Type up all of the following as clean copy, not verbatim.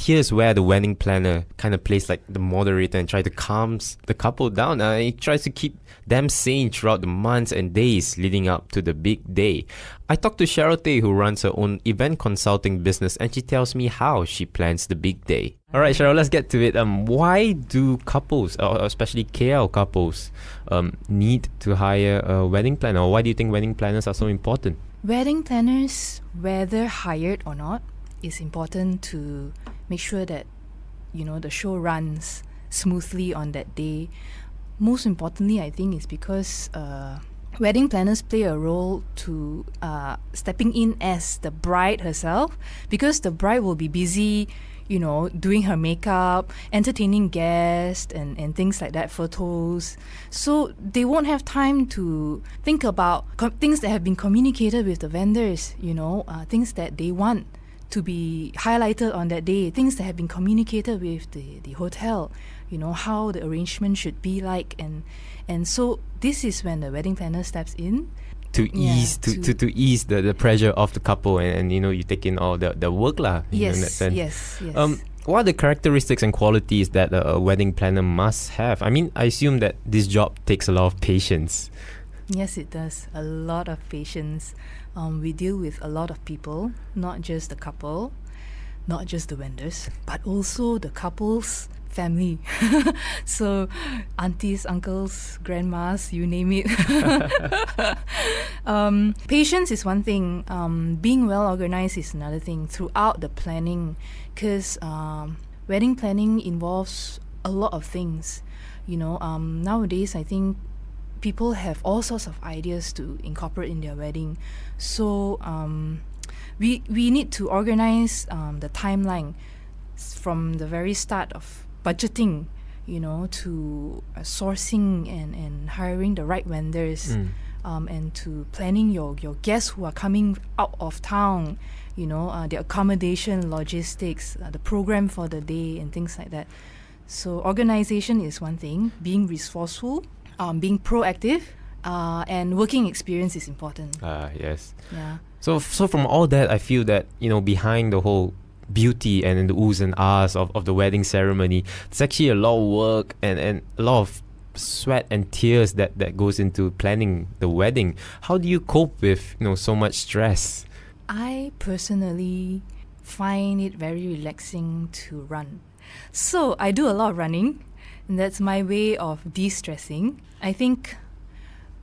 here's where the wedding planner kind of plays like the moderator and try to calm the couple down. He tries to keep them sane throughout the months and days leading up to the big day. I talked to Cheryl Tay, who runs her own event consulting business, and she tells me how she plans the big day. All right, Cheryl, let's get to it. Why do couples, or especially KL couples, need to hire a wedding planner? Or why do you think wedding planners are so important? Wedding planners, whether hired or not, is important to make sure that, the show runs smoothly on that day. Most importantly, I think, is because wedding planners play a role to stepping in as the bride herself, because the bride will be busy, doing her makeup, entertaining guests and things like that, photos. So they won't have time to think about things that have been communicated with the vendors, things that they want to be highlighted on that day, things that have been communicated with the hotel, how the arrangement should be like. And so this is when the wedding planner steps in. To ease the pressure of the couple and you take in all the work lah. Yes, in that sense. yes. What are the characteristics and qualities that a wedding planner must have? I mean, I assume that this job takes a lot of patience. Yes, it does. A lot of patience. We deal with a lot of people, not just the couple, not just the vendors, but also the couple's family. So aunties, uncles, grandmas, you name it. Patience is one thing. Being well organized is another thing throughout the planning, because wedding planning involves a lot of things. Nowadays I think people have all sorts of ideas to incorporate in their wedding. So we need to organize the timeline from the very start of budgeting, to sourcing and hiring the right vendors, and to planning your guests who are coming out of town, the accommodation, logistics, the program for the day and things like that. So organization is one thing, being resourceful, being proactive, and working experience is important. Yes. Yeah. So from all that, I feel that, behind the whole beauty and the oohs and ahs of the wedding ceremony, it's actually a lot of work and a lot of sweat and tears that goes into planning the wedding. How do you cope with, so much stress? I personally find it very relaxing to run. So I do a lot of running, and that's my way of de-stressing. I think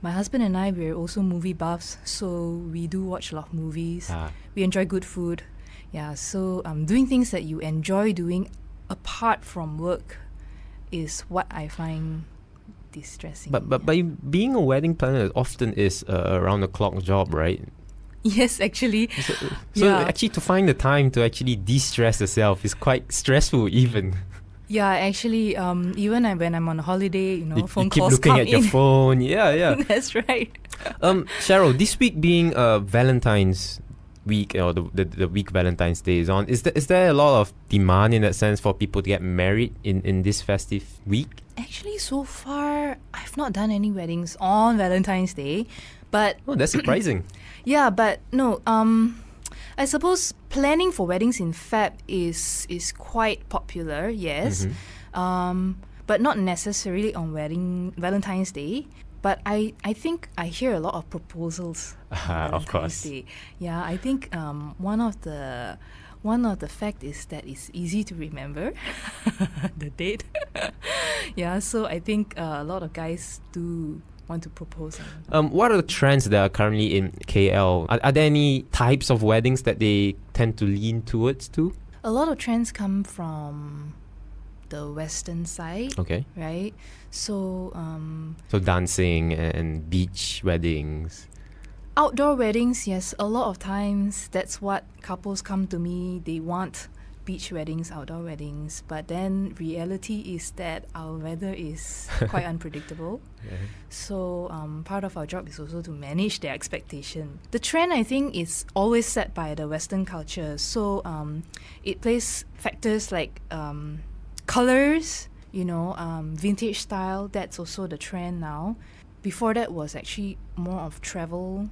my husband and I, we're also movie buffs, so we do watch a lot of movies. We enjoy good food. Yeah, so doing things that you enjoy doing apart from work is what I find distressing. But being a wedding planner often is a round-the-clock job, right? Yes, actually. So actually to find the time to actually de-stress yourself is quite stressful even. Yeah, actually, even when I'm on a holiday, phone you keep calls looking come at your in. phone. Yeah. That's right. Cheryl, this week being Valentine's week, or the week Valentine's Day is on, is there a lot of demand in that sense for people to get married in this festive week? Actually, so far, I've not done any weddings on Valentine's Day, but... Oh, that's surprising. Yeah, but no, I suppose planning for weddings in Feb is quite popular, yes. But not necessarily on Valentine's Day. But I think I hear a lot of proposals on of Valentine's course. Day. Yeah, I think one of the fact is that it's easy to remember the date. Yeah, so I think a lot of guys do want to propose. What are the trends that are currently in KL? Are there any types of weddings that they tend to lean towards too? A lot of trends come from the Western side. Okay. Right? So So dancing and beach weddings. outdoor weddings, yes, a lot of times that's what couples come to me. They want beach weddings, outdoor weddings, but then reality is that our weather is quite unpredictable. Yeah. So part of our job is also to manage their expectation. The trend, I think, is always set by the Western culture. So it plays factors like colors, vintage style. That's also the trend now. Before that was actually more of travel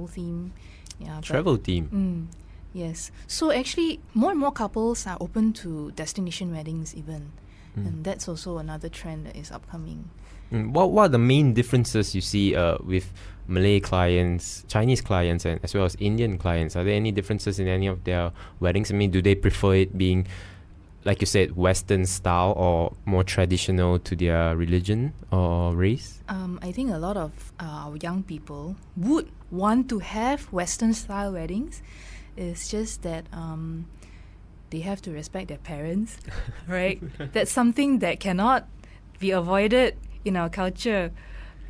theme. Yeah, Travel theme. Yes. So actually, more and more couples are open to destination weddings even. And that's also another trend that is upcoming. What are the main differences you see with Malay clients, Chinese clients, and as well as Indian clients? Are there any differences in any of their weddings? I mean, do they prefer it being, like you said, Western style or more traditional to their religion or race? I think a lot of our young people would want to have Western style weddings. It's just that they have to respect their parents, right? That's something that cannot be avoided in our culture.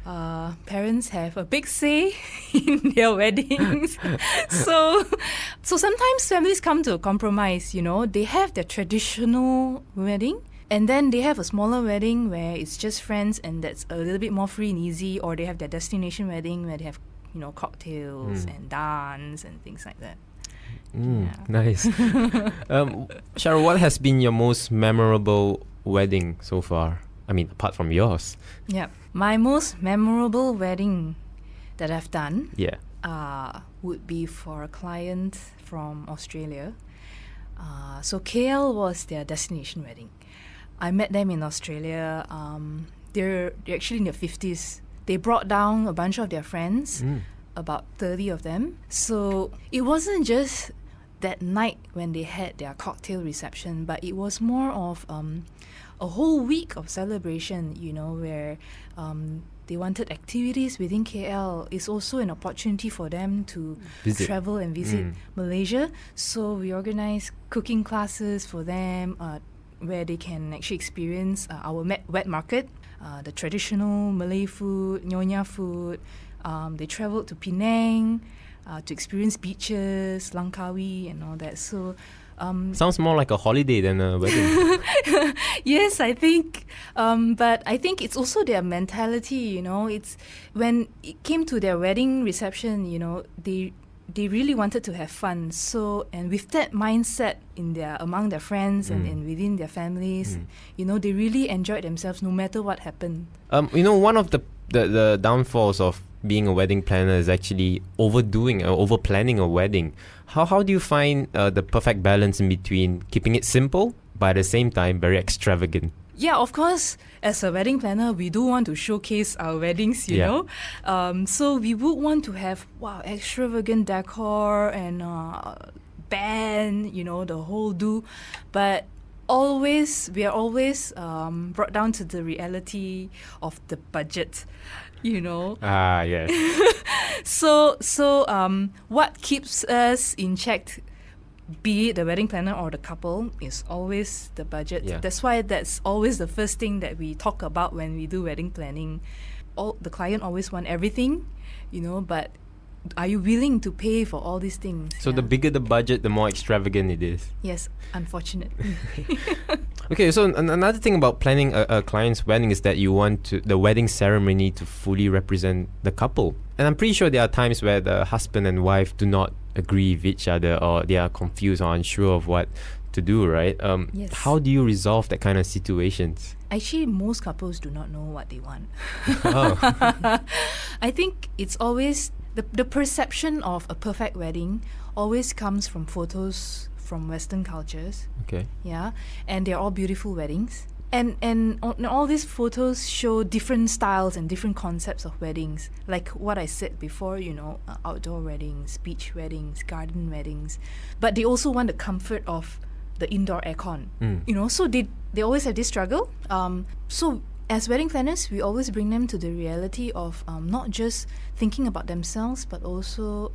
Parents have a big say in their weddings. so sometimes families come to a compromise, They have their traditional wedding, and then they have a smaller wedding where it's just friends and that's a little bit more free and easy, or they have their destination wedding where they have, cocktails and dance and things like that. Nice. Cheryl, what has been your most memorable wedding so far? I mean, apart from yours. Yeah. My most memorable wedding that I've done would be for a client from Australia. So KL was their destination wedding. I met them in Australia. They're actually in their 50s. They brought down a bunch of their friends, about 30 of them. So it wasn't just that night when they had their cocktail reception, but it was more of a whole week of celebration, where they wanted activities within KL. It's also an opportunity for them to travel and visit Malaysia. So we organized cooking classes for them where they can actually experience our wet market, the traditional Malay food, Nyonya food. They traveled to Penang to experience beaches, Langkawi and all that. So sounds more like a holiday than a wedding. Yes, I think. But I think it's also their mentality, It's when it came to their wedding reception, they really wanted to have fun. So, and with that mindset among their friends and within their families, they really enjoyed themselves no matter what happened. One of the downfalls of being a wedding planner is actually overdoing or over planning a wedding. How do you find the perfect balance in between keeping it simple but at the same time very extravagant? Yeah, of course, as a wedding planner, we do want to showcase our weddings, you know. So we would want to have, extravagant decor and band, the whole do. But we are always brought down to the reality of the budget, Yes. So what keeps us in check, be it the wedding planner or the couple, is always the budget. Yeah. That's why that's always the first thing that we talk about when we do wedding planning. The client always want everything, but are you willing to pay for all these things? So the bigger the budget, the more extravagant it is. Yes, unfortunately. Okay, so another thing about planning a client's wedding is that you want the wedding ceremony to fully represent the couple. And I'm pretty sure there are times where the husband and wife do not agree with each other, or they are confused or unsure of what to do, right? Yes. How do you resolve that kind of situations? Actually, most couples do not know what they want. Oh. I think it's always the perception of a perfect wedding always comes from photos from Western cultures. Okay. Yeah, and they're all beautiful weddings. And all these photos show different styles and different concepts of weddings. Like what I said before, outdoor weddings, beach weddings, garden weddings. But they also want the comfort of the indoor aircon. So they always have this struggle. So as wedding planners, we always bring them to the reality of not just thinking about themselves, but also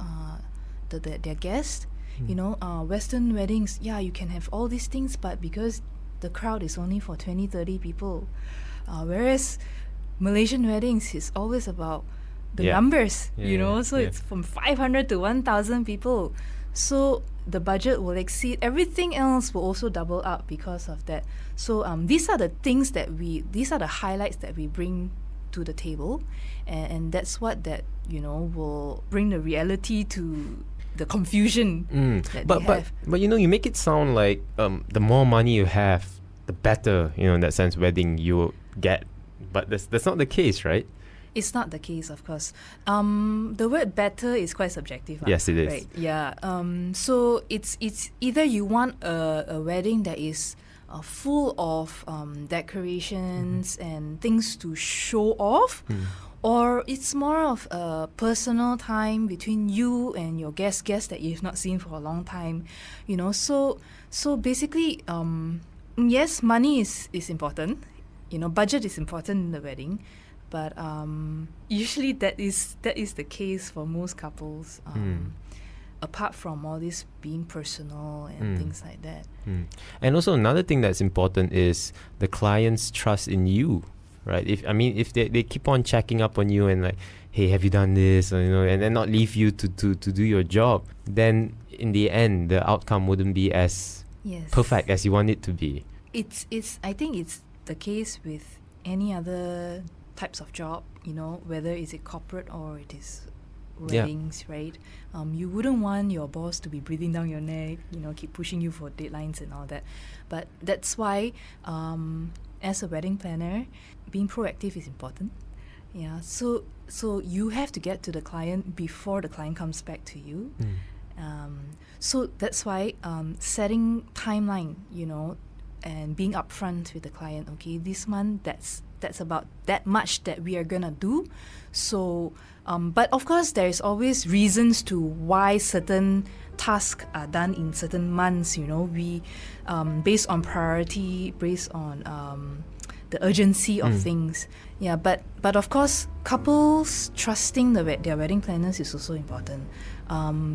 their guests. Western weddings, you can have all these things, but because the crowd is only for 20, 30 people. Whereas Malaysian weddings is always about the numbers, so it's from 500 to 1,000 people. So the budget will exceed. Everything else will also double up because of that. So these are the things these are the highlights that we bring to the table. And that's what will bring the reality to the confusion that they have. But you make it sound like the more money you have, the better, in that sense, wedding you will get. But that's not the case, right? It's not the case, of course. The word better is quite subjective. Yes, it is. Right. Yeah. So it's either you want a wedding that is full of decorations and things to show off, or it's more of a personal time between you and your guest that you've not seen for a long time. You know. So basically, yes, money is important. You know, budget is important in the wedding. But usually that is the case for most couples. Apart from all this being personal and things like that. And also another thing that's important is the client's trust in you, right? If they keep on checking up on you and like, hey, have you done this? Or, and then not leave you to do your job, then in the end the outcome wouldn't be as perfect as you want it to be. I think it's the case with any other types of job, whether is it corporate or it is weddings, right? You wouldn't want your boss to be breathing down your neck, keep pushing you for deadlines and all that. But that's why, as a wedding planner, being proactive is important. Yeah. So you have to get to the client before the client comes back to you. So that's why setting timeline, and being upfront with the client. Okay, this month that's about that much that we are gonna do. So, but of course, there is always reasons to why certain tasks are done in certain months. We based on priority, based on the urgency of things. Yeah, but of course, couples trusting their wedding planners is also important,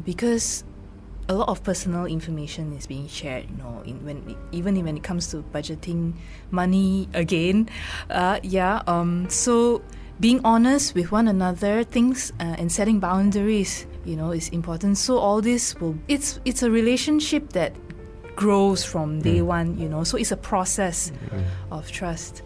because a lot of personal information is being shared, even when it comes to budgeting money again. So being honest with one another, things and setting boundaries, is important. So all this it's a relationship that grows from day one, so it's a process of trust.